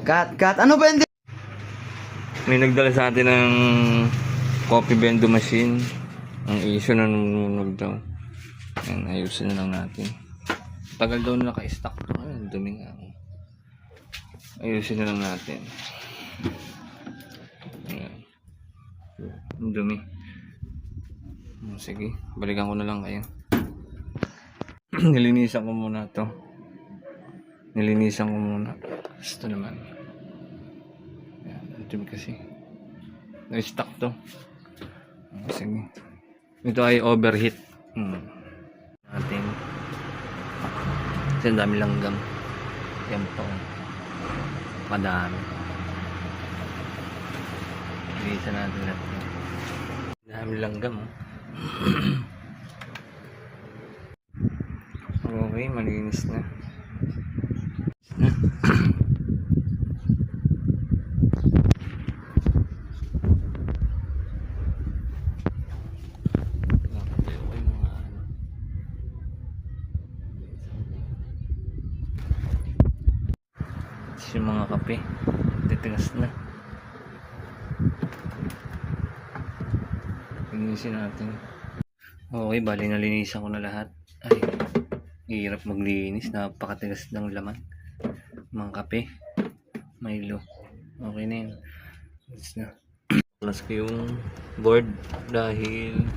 Cut. Ano ba hindi? May nagdala sa atin ng coffee bendo machine. Ang issue na nunug daw. Ayan, ayusin na lang natin. Tagal daw na naka-stock to. Ay, dumi nga. Ayusin na lang natin. Ayan. Ang dumi. Sige, balikan ko na lang kayo. Nilinisan ko muna to. Gusto naman. Ayan, ang dumi kasi. Na-stock to. Sige. Ito ay overheat. Ating kasi ang dami langgam. Yan po. Padami. Bilisan natin natin. Dami langgam. Okay, malinis na. Yung mga kape titigas na. Linisin natin. Okay, bali nalinisan ko na lahat. Ay, hirap maglinis, napakatigas ng laman. Mga kape, Milo, okay na yun. It's na. Plus ko yung board dahil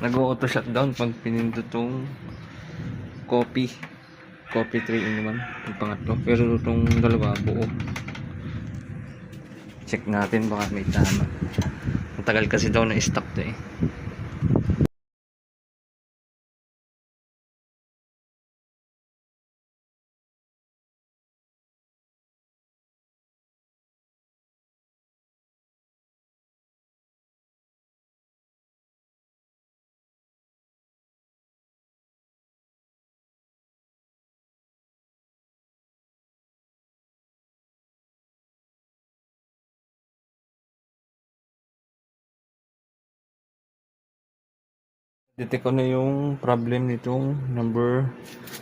nag-auto shutdown pag pinindot tong coffee 3 in 1 yung pangatlo, pero itong dalawa buo. Check natin baka may tama. Ang tagal kasi daw na stock to eh. Detect ko na yung problem nitong number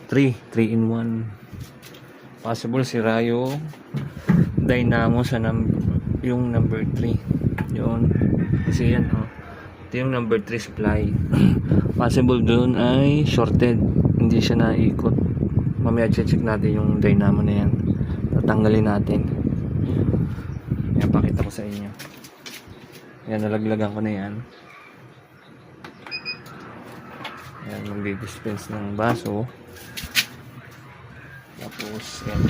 3 in 1. Possible sira yung dynamo sa yung number 3. Yun. Kasi yan ito yung number 3 supply. Possible doon ay shorted. Hindi siya naikot. Mamaya check natin yung dynamo na yan. Tatanggalin natin. Yan, pakita ko sa inyo. Yan, nalaglagan ko na yan. Yan, magdi-dispense ng baso. Tapos, yan.